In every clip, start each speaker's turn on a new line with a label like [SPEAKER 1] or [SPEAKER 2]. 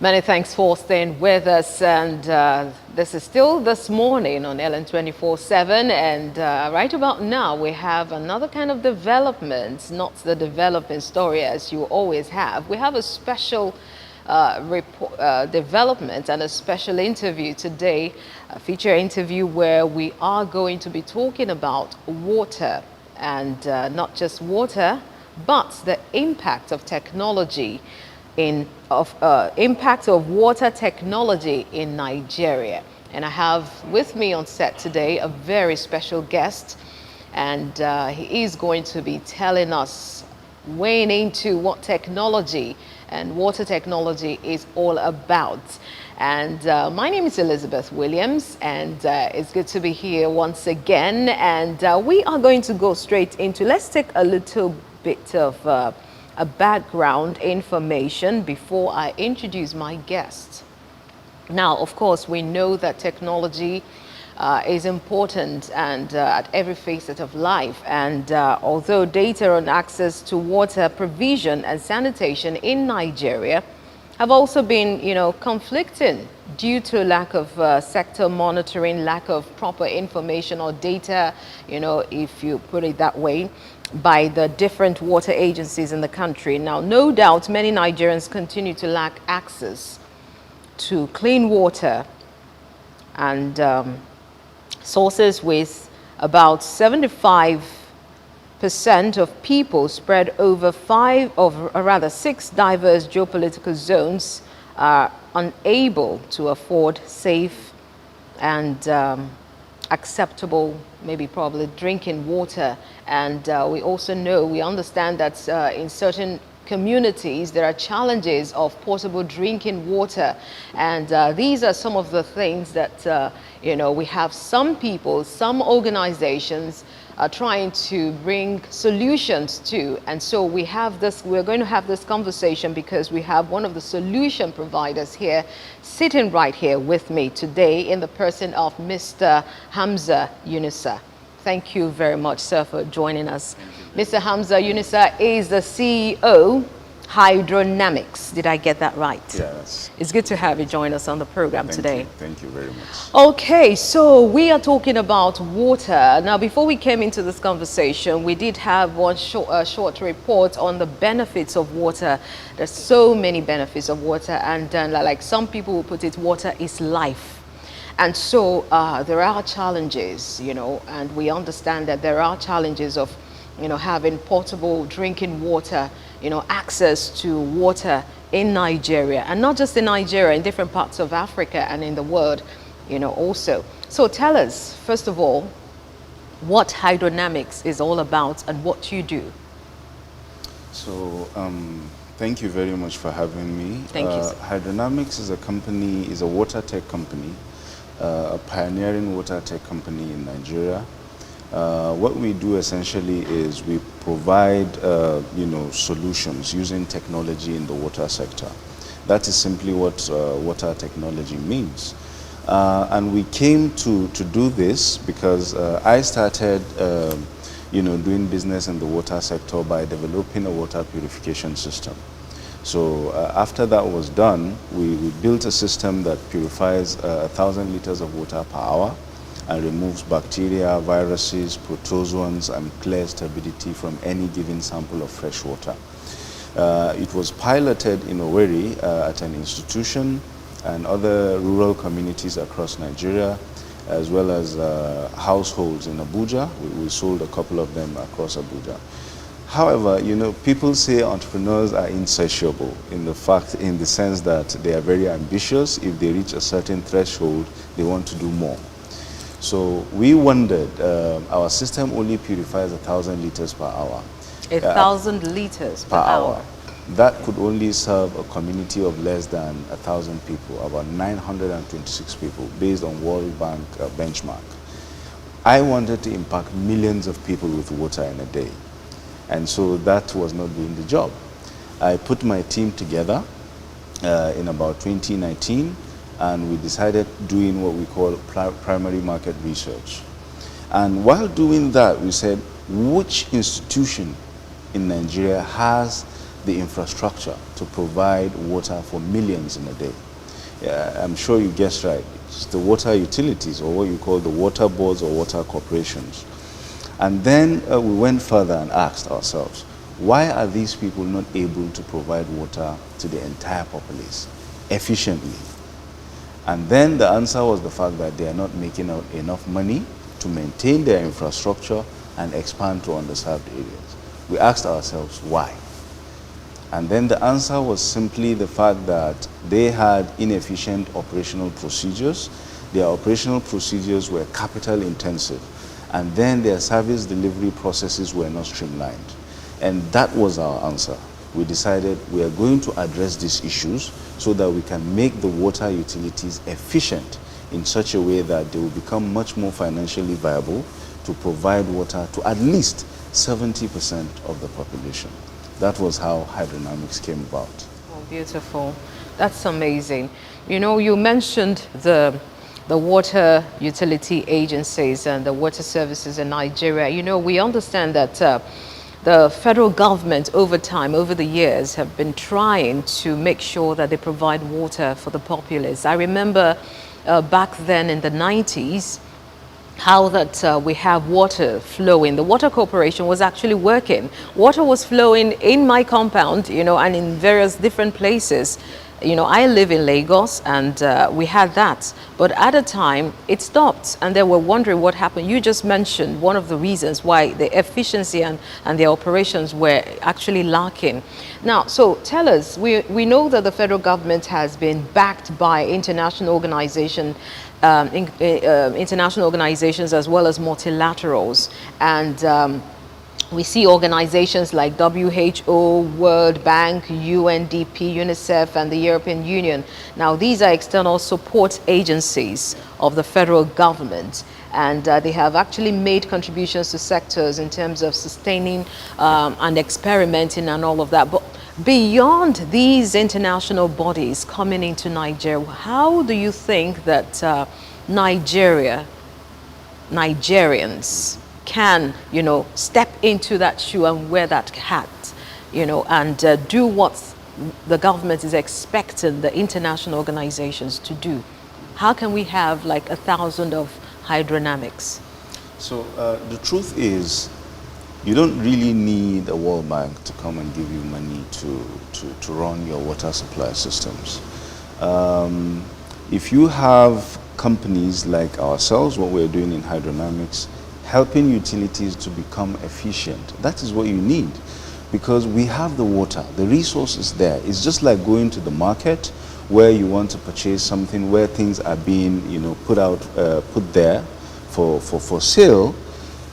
[SPEAKER 1] Many thanks for staying with us, and this is still This Morning on Ellen 24/7, and right about now we have another kind of development, not the development story as you always have. We have a special development and a special interview today, a feature interview where we are going to be talking about water, and not just water, but the impact of technology impact of water technology in Nigeria. And I have with me on set today a very special guest, and he is going to be telling us, weighing into what technology and water technology is all about. And my name is Elizabeth Williams, and it's good to be here once again. And we are going to go straight into, let's take a little bit of a background information before I introduce my guest. Now, of course, we know that technology is important and at every facet of life. And although data on access to water provision and sanitation in Nigeria have also been, conflicting due to lack of sector monitoring, lack of proper information or data, if you put it that way, by the different water agencies in the country. Now, no doubt many Nigerians continue to lack access to clean water, and sources with about 75% of people spread over six diverse geopolitical zones are unable to afford safe and acceptable, maybe probably drinking water. And we understand that in certain communities there are challenges of potable drinking water, and these are some of the things that we have some people, some organizations are trying to bring solutions to. And so we're going to have this conversation because we have one of the solution providers here sitting right here with me today in the person of Mr. Hamza Yunusa. Thank you very much, sir, for joining us. Mr. Hamza Yunusa is the CEO, Hydronamics. Did I get that right?
[SPEAKER 2] Yes.
[SPEAKER 1] It's good to have you join us on the program today.
[SPEAKER 2] Thank you very much.
[SPEAKER 1] Okay, so we are talking about water. Now, before we came into this conversation, we did have one short report on the benefits of water. There's so many benefits of water, and like some people will put it, water is life. And so there are challenges, and we understand that there are challenges of, having potable drinking water, access to water in Nigeria, and not just in Nigeria, in different parts of Africa and in the world, also. So tell us, first of all, what Hydronamics is all about and what you do.
[SPEAKER 2] So thank you very much for having me.
[SPEAKER 1] Thank you, sir.
[SPEAKER 2] Hydronamics is a water tech company, a pioneering water tech company in Nigeria. What we do essentially is we provide, solutions using technology in the water sector. That is simply what water technology means. And we came to do this because I started, doing business in the water sector by developing a water purification system. So after that was done, we built a system that purifies 1,000 liters of water per hour and removes bacteria, viruses, protozoans, and clears turbidity from any given sample of fresh water. It was piloted in Owerri at an institution and other rural communities across Nigeria, as well as households in Abuja. We sold a couple of them across Abuja. However, people say entrepreneurs are insatiable in the sense that they are very ambitious. If they reach a certain threshold, they want to do more. So we wondered, our system only purifies 1,000 liters per hour.
[SPEAKER 1] 1,000 liters per hour.
[SPEAKER 2] That could only serve a community of less than 1,000 people, about 926 people, based on World Bank benchmark. I wanted to impact millions of people with water in a day. And so that was not doing the job. I put my team together in about 2019, and we decided doing what we call primary market research. And while doing that, we said, which institution in Nigeria has the infrastructure to provide water for millions in a day. Yeah, I'm sure you guessed right. It's the water utilities, or what you call the water boards or water corporations. And then we went further and asked ourselves, why are these people not able to provide water to the entire populace efficiently? And then the answer was the fact that they are not making out enough money to maintain their infrastructure and expand to underserved areas. We asked ourselves why. And then the answer was simply the fact that they had inefficient operational procedures. Their operational procedures were capital intensive, and then their service delivery processes were not streamlined. And that was our answer. We decided we are going to address these issues so that we can make the water utilities efficient in such a way that they will become much more financially viable to provide water to at least 70% of the population. That was how Hydronamics came about.
[SPEAKER 1] Oh, beautiful. That's amazing. You know, you mentioned the water utility agencies and the water services in Nigeria. You know, we understand that the federal government over time, over the years, have been trying to make sure that they provide water for the populace. I remember back then in the 90s, how that we have water flowing. The water corporation was actually working. Water was flowing in my compound, you know, and in various different places. You know, I live in Lagos, and we had that. But at a time, it stopped, and they were wondering what happened. You just mentioned one of the reasons why the efficiency and the operations were actually lacking. Now, so tell us, we know that the federal government has been backed by international organizations as well as multilaterals, and we see organizations like WHO, World Bank, UNDP, UNICEF, and the European Union. Now, these are external support agencies of the federal government, and they have actually made contributions to sectors in terms of sustaining and experimenting and all of that. But beyond these international bodies coming into Nigeria, how do you think that Nigerians can, you know, step into that shoe and wear that hat, you know, and do what the government is expecting the international organizations to do? How can we have like 1,000 of Hydronamics?
[SPEAKER 2] So the truth is, you don't really need a World Bank to come and give you money to run your water supply systems. If you have companies like ourselves, what we're doing in Hydronamics, helping utilities to become efficient, that is what you need, because we have the water, the resource is there. It's just like going to the market where you want to purchase something, where things are being, you know, put there for sale.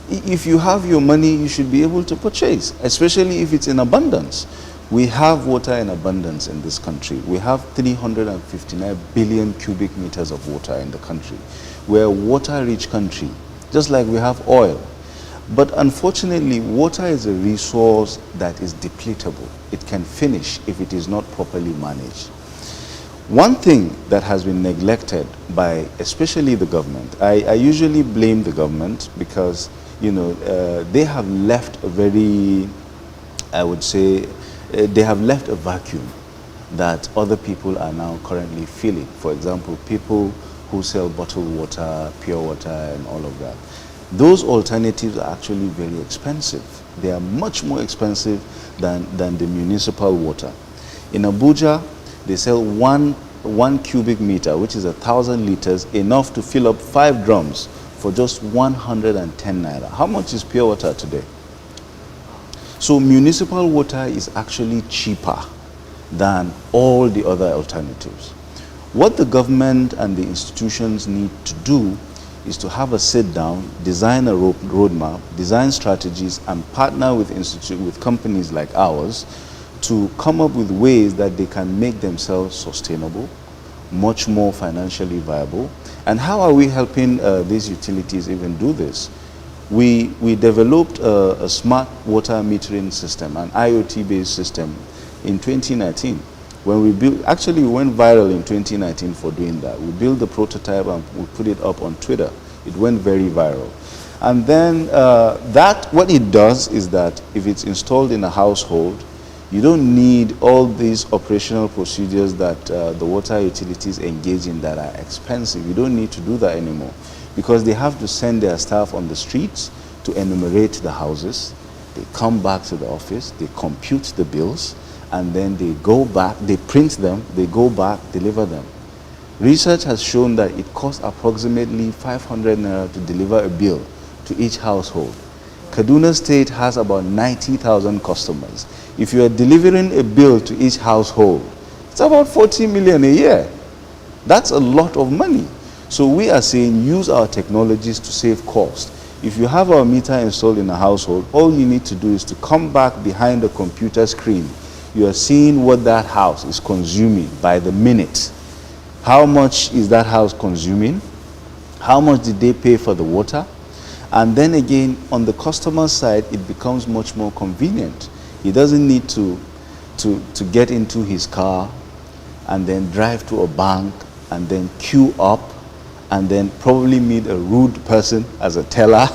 [SPEAKER 2] If you have your money, you should be able to purchase, especially if it's in abundance. We have water in abundance in this country. We have 359 billion cubic meters of water in the country. We're a water-rich country, just like we have oil. But unfortunately, water is a resource that is depletable. It can finish if it is not properly managed. One thing that has been neglected by especially the government, I usually blame the government because, you know, they have left a very, I would say, they have left a vacuum that other people are now currently filling. For example, people who sell bottled water, pure water, and all of that. Those alternatives are actually very expensive. They are much more expensive than the municipal water. In Abuja, they sell one cubic meter, which is 1,000 liters, enough to fill up 5 drums for just 110 naira. How much is pure water today? So municipal water is actually cheaper than all the other alternatives. What the government and the institutions need to do is to have a sit down, design a roadmap, design strategies, and partner with companies like ours to come up with ways that they can make themselves sustainable, much more financially viable. And how are we helping these utilities even do this? We developed a smart water metering system, an IoT-based system, in 2019. When we built, actually we went viral in 2019 for doing that. We built the prototype and we put it up on Twitter. It went very viral. And then what it does is that if it's installed in a household, You don't need all these operational procedures that the water utilities engage in that are expensive. You don't need to do that anymore because they have to send their staff on the streets to enumerate the houses. They come back to the office, they compute the bills, and then they go back, they print them, they go back, deliver them. Research has shown that it costs approximately 500 naira to deliver a bill to each household. Kaduna State has about 90,000 customers. If you are delivering a bill to each household, it's about 40 million a year. That's a lot of money. So we are saying use our technologies to save cost. If you have our meter installed in a household, all you need to do is to come back behind the computer screen. You are seeing what that house is consuming by the minute. How much is that house consuming? How much did they pay for the water? And then again, on the customer side, it becomes much more convenient. He doesn't need to get into his car and then drive to a bank and then queue up and then probably meet a rude person as a teller,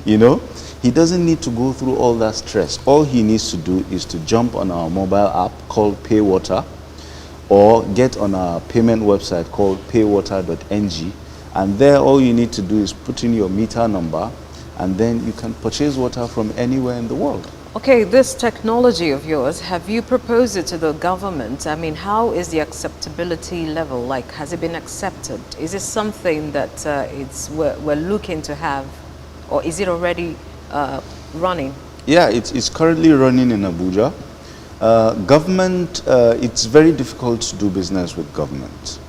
[SPEAKER 2] you know. He doesn't need to go through all that stress. All he needs to do is to jump on our mobile app called Pay Water or get on our payment website called paywater.ng, and there all you need to do is put in your meter number and then you can purchase water from anywhere in the world.
[SPEAKER 1] Okay, this technology of yours, have you proposed it to the government? I mean, how is the acceptability level? Like, has it been accepted? Is it something that we're looking to have, or is it already running?
[SPEAKER 2] Yeah, it's currently running in Abuja. Government, it's very difficult to do business with government.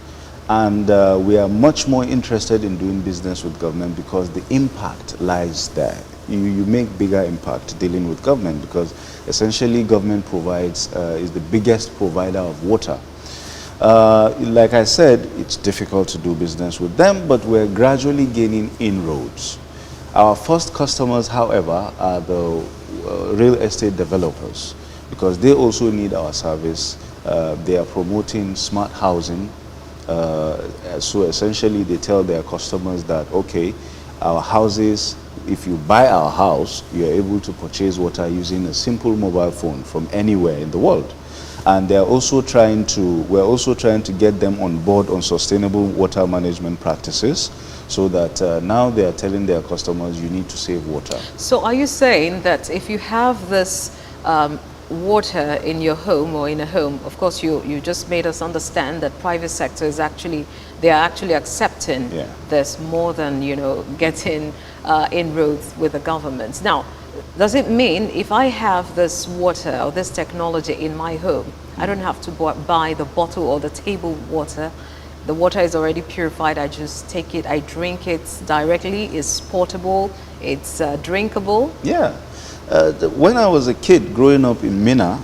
[SPEAKER 2] And we are much more interested in doing business with government because the impact lies there. You make bigger impact dealing with government because essentially government provides, is the biggest provider of water. Like I said, it's difficult to do business with them, but we're gradually gaining inroads. Our first customers, however, are the real estate developers because they also need our service. They are promoting smart housing. So essentially they tell their customers that, okay, our houses, if you buy our house, you're able to purchase water using a simple mobile phone from anywhere in the world. And we're also trying to get them on board on sustainable water management practices so that now they are telling their customers you need to save water.
[SPEAKER 1] So are you saying that if you have this water in your home or in a home, of course you just made us understand that private sector is actually, they are actually accepting this more than, you know, getting inroads with the government. Now, does it mean if I have this water or this technology in my home, I don't have to buy the bottle or the table water? The water is already purified. I just take it, I drink it directly. It's portable, it's drinkable.
[SPEAKER 2] Yeah. When I was a kid growing up in Mina,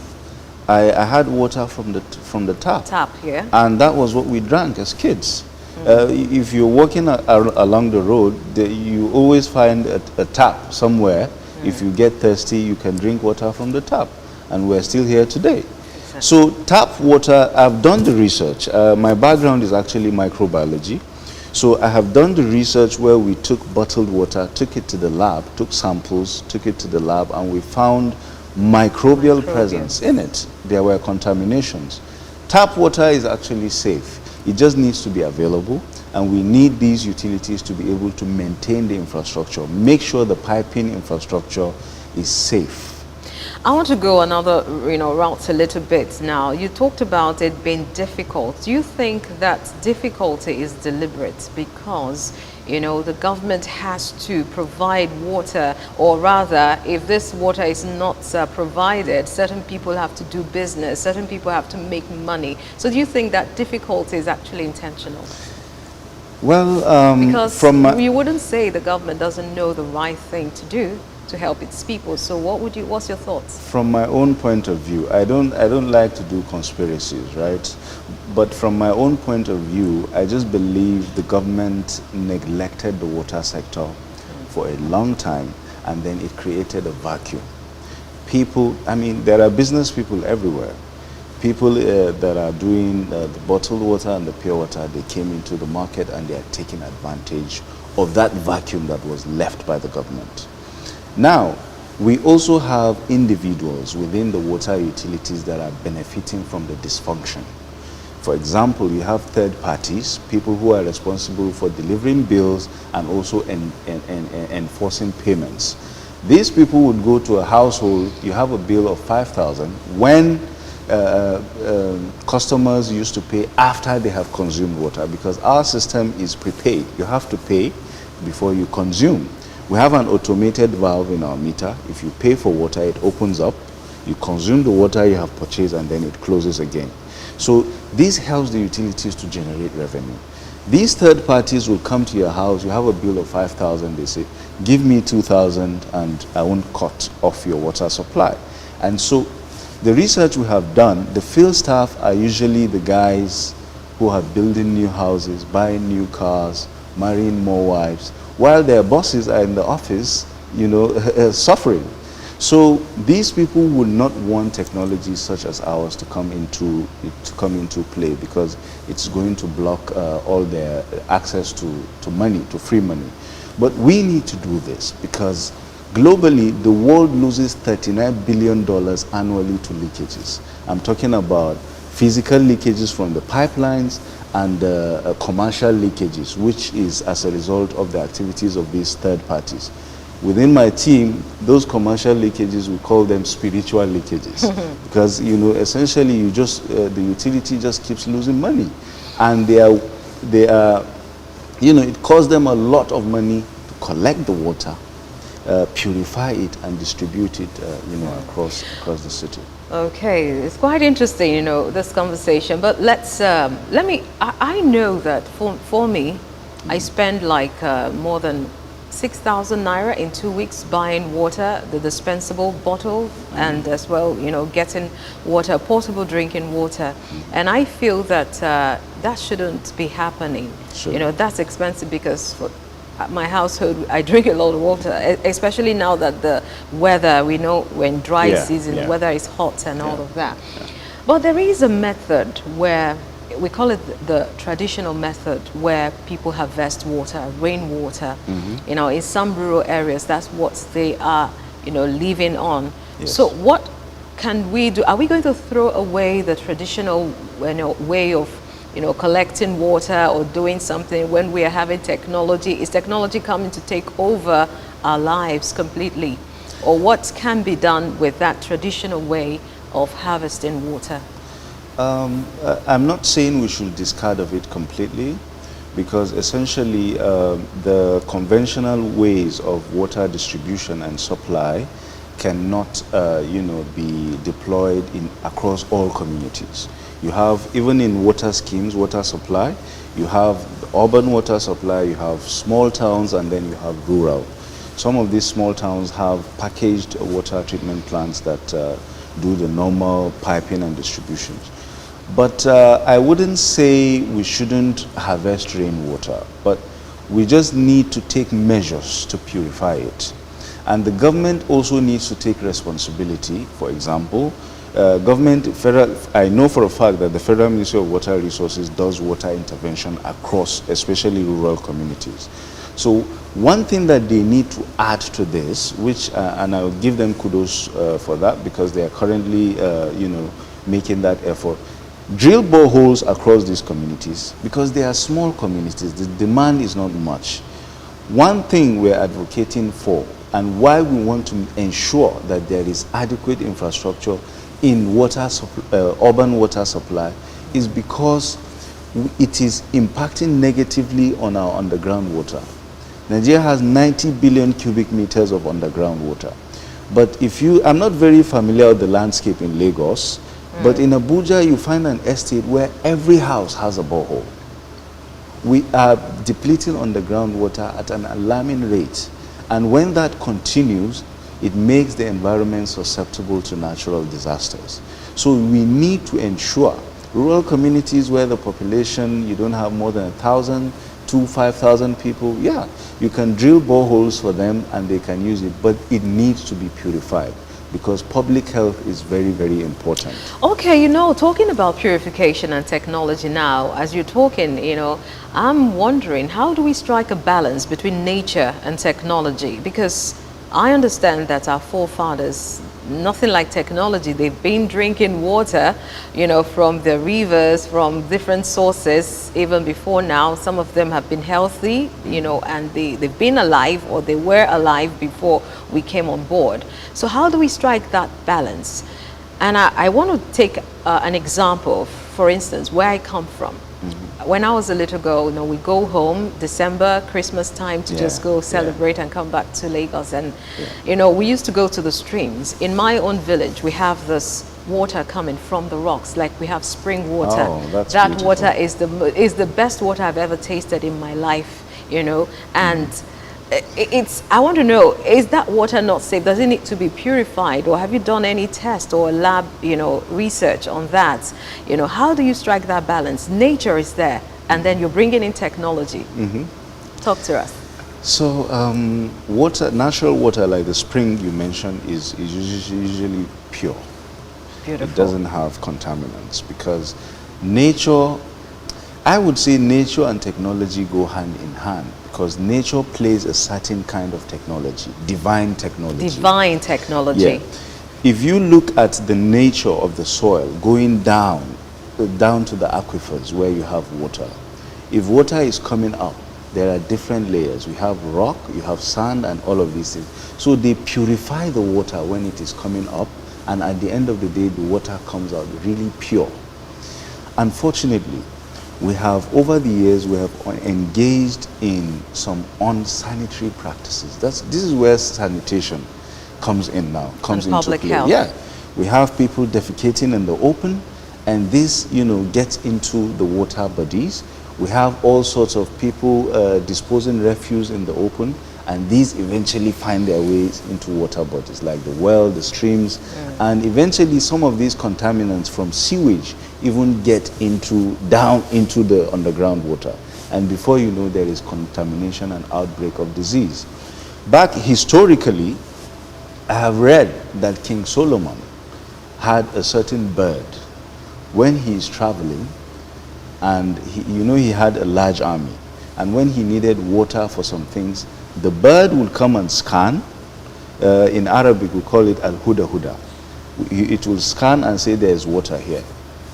[SPEAKER 2] I had water from the tap.
[SPEAKER 1] Tap, yeah.
[SPEAKER 2] And that was what we drank as kids. If you're walking along the road, you always find a tap somewhere. If you get thirsty, you can drink water from the tap. And we're still here today.
[SPEAKER 1] Exactly.
[SPEAKER 2] So tap water, I've done the research. My background is actually microbiology. So I have done the research where we took bottled water, took it to the lab, took samples, took it to the lab, and we found microbial presence in it. There were contaminations. Tap water is actually safe. It just needs to be available, and we need these utilities to be able to maintain the infrastructure, make sure the piping infrastructure is safe.
[SPEAKER 1] I want to go another, route a little bit now. You talked about it being difficult. Do you think that difficulty is deliberate because, the government has to provide water, or rather, if this water is not provided, certain people have to do business, certain people have to make money. So do you think that difficulty is actually intentional?
[SPEAKER 2] Well,
[SPEAKER 1] because you wouldn't say the government doesn't know the right thing to do to help its people. So what's your thoughts?
[SPEAKER 2] From my own point of view, I don't like to do conspiracies, right? But from my own point of view, I just believe the government neglected the water sector for a long time, and then it created a vacuum. People, there are business people everywhere. People that are doing the bottled water and the pure water, they came into the market and they are taking advantage of that vacuum that was left by the government. Now, We also have individuals within the water utilities that are benefiting from the dysfunction. For example, you have third parties, people who are responsible for delivering bills and also enforcing payments. These people would go to a household, you have a bill of 5,000 when customers used to pay after they have consumed water, because our system is prepaid. You have to pay before you consume. We have an automated valve in our meter. If you pay for water, it opens up, you consume the water you have purchased, and then it closes again. So this helps the utilities to generate revenue. These third parties will come to your house, you have a bill of 5,000, they say, give me 2,000 and I won't cut off your water supply. And so the research we have done, the field staff are usually the guys who are building new houses, buying new cars, marrying more wives, while their bosses are in the office, you know, suffering. So these people would not want technologies such as ours to come into play, because it's going to block all their access to money, to free money. But we need to do this because globally the world loses $39 billion annually to leakages. I'm talking about physical leakages from the pipelines and commercial leakages, which is as a result of the activities of these third parties. Within my team, those commercial leakages, we call them spiritual leakages because, you know, essentially you just, the utility just keeps losing money, and they are, you know, it costs them a lot of money to collect the water, purify it and distribute it, you know, across the city.
[SPEAKER 1] Okay, it's quite interesting, you know, this conversation, but I know that for me, I spend like more than 6,000 naira in 2 weeks buying water, the dispensable bottle, and as well, you know, getting water, portable drinking water. And I feel that that shouldn't be happening.
[SPEAKER 2] Sure.
[SPEAKER 1] You know, that's expensive because for my household, I drink a lot of water, especially now that the weather, we know when dry season, weather is hot and all of that. But there is a method where we call it the traditional method, where people harvest water, rainwater. You know, in some rural areas, that's what they are, you know, living on.
[SPEAKER 2] Yes.
[SPEAKER 1] So what can we do? Are we going to throw away the traditional, you know, way of, you know, collecting water or doing something when we are having technology? Is technology coming to take over our lives completely? Or what can be done with that traditional way of harvesting water?
[SPEAKER 2] I'm not saying we should discard of it completely, because essentially the conventional ways of water distribution and supply cannot, you know, be deployed across all communities. You have, even in water schemes, water supply, you have urban water supply, you have small towns, and then you have rural. Some of these small towns have packaged water treatment plants that do the normal piping and distributions. But I wouldn't say we shouldn't harvest rainwater, but we just need to take measures to purify it. And the government also needs to take responsibility. For example, I know for a fact that the Federal Ministry of Water Resources does water intervention across, especially rural communities. So one thing that they need to add to this, which, and I'll give them kudos for that, because they are currently, you know, making that effort. Drill boreholes across these communities, because they are small communities, the demand is not much. One thing we're advocating for, and why we want to ensure that there is adequate infrastructure in urban water supply, is because it is impacting negatively on our underground water. Nigeria has 90 billion cubic meters of underground water. But I'm not very familiar with the landscape in Lagos, but in Abuja, you find an estate where every house has a borehole. We are depleting underground water at an alarming rate. And when that continues, it makes the environment susceptible to natural disasters. So we need to ensure rural communities where the population, you don't have more than 1,000 to 5,000 people, yeah, you can drill boreholes for them and they can use it, but it needs to be purified, because public health is very, very important.
[SPEAKER 1] Okay, you know, talking about purification and technology now, as you're talking, you know, I'm wondering, how do we strike a balance between nature and technology? Because I understand that our forefathers, nothing like technology, they've been drinking water, you know, from the rivers, from different sources, even before now. Some of them have been healthy, you know, and they've been alive, or they were alive before we came on board. So how do we strike that balance? And I want to take an example, for instance, where I come from. When I was a little girl, you know, we go home December, Christmas time to just go celebrate and come back to Lagos. And, you know, we used to go to the streams. In my own village, we have this water coming from the rocks, like we have spring water.
[SPEAKER 2] Oh, that's
[SPEAKER 1] that
[SPEAKER 2] beautiful.
[SPEAKER 1] water is the best water I've ever tasted in my life, you know. And I want to know, is that water not safe? Does it need to be purified, or have you done any test or lab, you know, research on that? You know, how do you strike that balance? Nature is there, and then you're bringing in technology. Talk to us.
[SPEAKER 2] So water, natural water like the spring you mentioned is usually pure.
[SPEAKER 1] Beautiful.
[SPEAKER 2] It doesn't have contaminants, because nature, I would say nature and technology go hand in hand, because nature plays a certain kind of technology, divine technology.
[SPEAKER 1] Divine technology.
[SPEAKER 2] Yeah. If you look at the nature of the soil going down to the aquifers where you have water, if water is coming up, there are different layers. We have rock, you have sand, and all of these things. So they purify the water when it is coming up, and at the end of the day, the water comes out really pure. Unfortunately, we have, over the years, we have engaged in some unsanitary practices. This is where sanitation comes in now, comes into
[SPEAKER 1] public
[SPEAKER 2] play.
[SPEAKER 1] health.
[SPEAKER 2] Yeah, we have people defecating in the open, and this, you know, gets into the water bodies. We have all sorts of people disposing refuse in the open, and these eventually find their ways into water bodies like the well, the streams, and eventually some of these contaminants from sewage even get down into the underground water. And before you know, there is contamination and outbreak of disease. Back historically, I have read that King Solomon had a certain bird when he is traveling, and he had a large army, and when he needed water for some things, the bird would come and scan. In Arabic we call it al-huda-huda. It will scan and say there is water here.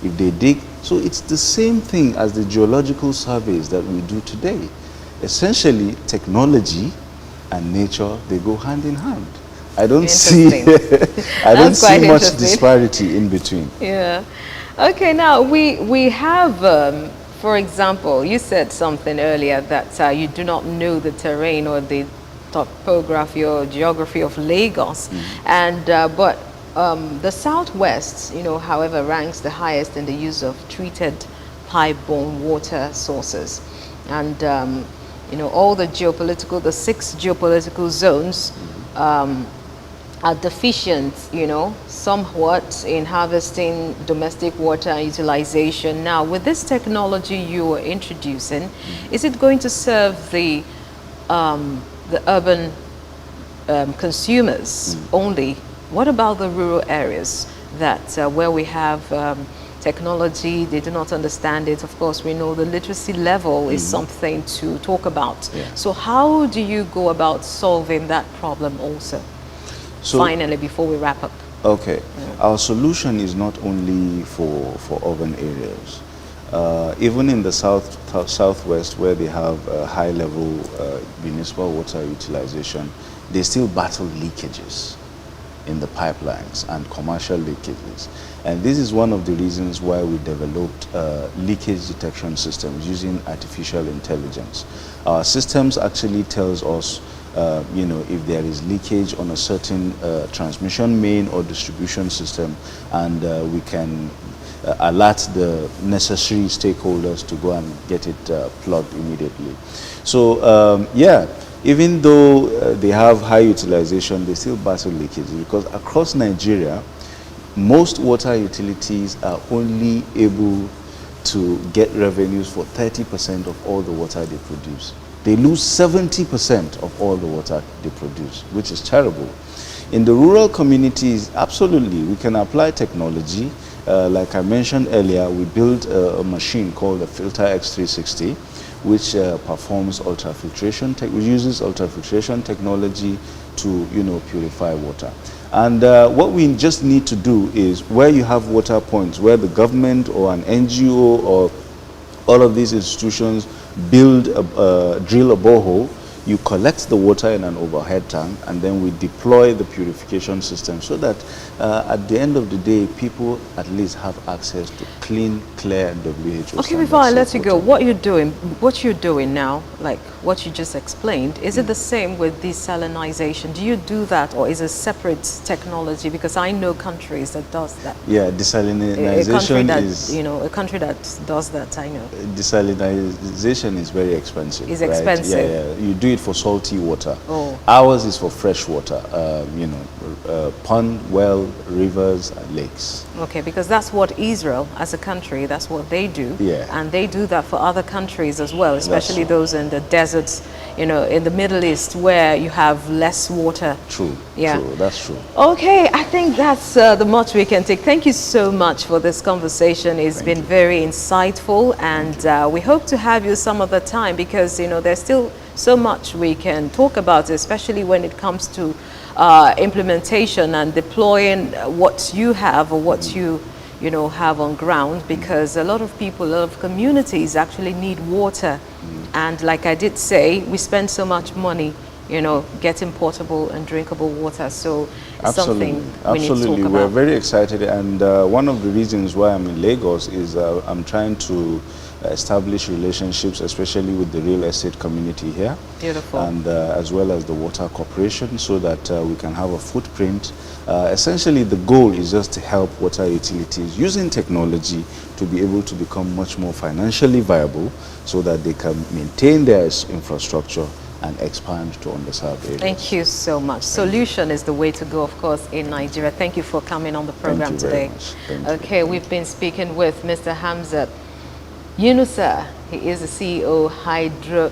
[SPEAKER 2] If they dig, so it's the same thing as the geological surveys that we do today. Essentially, technology and nature, they go hand in hand. I don't see much disparity in between.
[SPEAKER 1] Yeah. Okay, now we have, for example, you said something earlier that you do not know the terrain or the topography or geography of Lagos, and but the Southwest, you know, however, ranks the highest in the use of treated pipe-borne water sources, and you know, all the 6 geopolitical zones are deficient, you know, somewhat in harvesting domestic water utilization. Now, with this technology you are introducing, is it going to serve the urban consumers only? What about the rural areas that where we have technology, they do not understand it? Of course, we know the literacy level is something to talk about.
[SPEAKER 2] Yeah.
[SPEAKER 1] So how do you go about solving that problem also? So, finally, before we wrap up.
[SPEAKER 2] Okay. Our solution is not only for urban areas. Even in the southwest, where they have high level municipal water utilization, they still battle leakages in the pipelines and commercial leakages. And this is one of the reasons why we developed leakage detection systems using artificial intelligence. Our systems actually tells us if there is leakage on a certain transmission main or distribution system, and we can alert the necessary stakeholders to go and get it plugged immediately. So even though they have high utilization, they still battle leakage, because across Nigeria, most water utilities are only able to get revenues for 30% of all the water they produce. They lose 70% of all the water they produce, which is terrible. In the rural communities, absolutely, we can apply technology. Like I mentioned earlier, we built a machine called the Filter X360, which performs ultrafiltration, uses ultrafiltration technology to, purify water. And what we just need to do is, where you have water points, where the government or an NGO or all of these institutions drill a borehole, you collect the water in an overhead tank, and then we deploy the purification system so that at the end of the day, people at least have access to clean, clear WHO.
[SPEAKER 1] Okay, before I let you go, what you're doing now, like what you just explained, is it the same with desalinization? Do you do that, or is it separate technology? Because I know countries that does that.
[SPEAKER 2] Yeah, desalinization
[SPEAKER 1] a country that does that, I know.
[SPEAKER 2] Desalinization is very expensive.
[SPEAKER 1] It's
[SPEAKER 2] right?
[SPEAKER 1] expensive.
[SPEAKER 2] Yeah. You do it for salty water.
[SPEAKER 1] Oh.
[SPEAKER 2] Ours is for fresh water. Pond, well, rivers, and lakes.
[SPEAKER 1] Okay, because that's what Israel, as a country, that's what they do.
[SPEAKER 2] Yeah.
[SPEAKER 1] And they do that for other countries as well, especially those in the deserts, in the Middle East, where you have less water.
[SPEAKER 2] True.
[SPEAKER 1] Yeah.
[SPEAKER 2] True. That's true.
[SPEAKER 1] Okay, I think that's the much we can take. Thank you so much for this conversation. It's been very insightful, and we hope to have you some other time, because there's still so much we can talk about, especially when it comes to implementation and deploying what you have or what you have on ground, because a lot of people, a lot of communities actually need water. And like I did say, we spend so much money getting portable and drinkable water. So it's something we need to talk about.
[SPEAKER 2] We're very excited, and one of the reasons why I'm in Lagos is I'm trying to establish relationships, especially with the real estate community here.
[SPEAKER 1] Beautiful.
[SPEAKER 2] And as well as the water corporation, so that we can have a footprint. Essentially, the goal is just to help water utilities using technology to be able to become much more financially viable, so that they can maintain their infrastructure and expand to underserved areas.
[SPEAKER 1] Thank you so much. Solution is the way to go, of course, in Nigeria. Thank you for coming on the program today. Okay, we've been speaking with Mr. Hamza Yunusa. He is the CEO of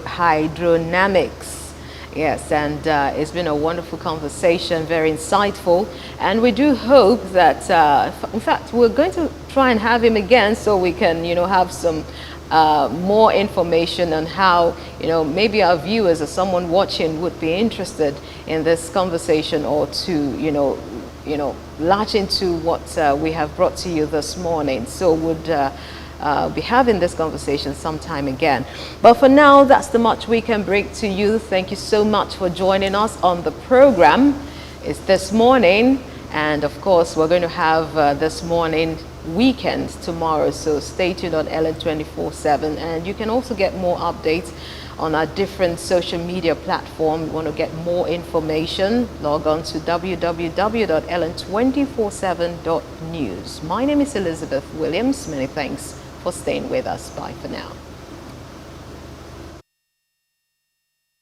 [SPEAKER 1] Hydronamics. Yes, and it's been a wonderful conversation, very insightful. And we do hope that, in fact, we're going to try and have him again, so we can, have some more information on how, maybe our viewers or someone watching would be interested in this conversation, or to, latch into what we have brought to you this morning. So would be having this conversation sometime again. But for now, that's the much we can bring to you. Thank you so much for joining us on the program. It's this morning, and of course, we're going to have this morning weekend tomorrow, so stay tuned on Ellen 24/7, and you can also get more updates on our different social media platforms. You want to get more information, log on to www.ellen247.news. My name is Elizabeth Williams. Many thanks for staying with us. Bye for now.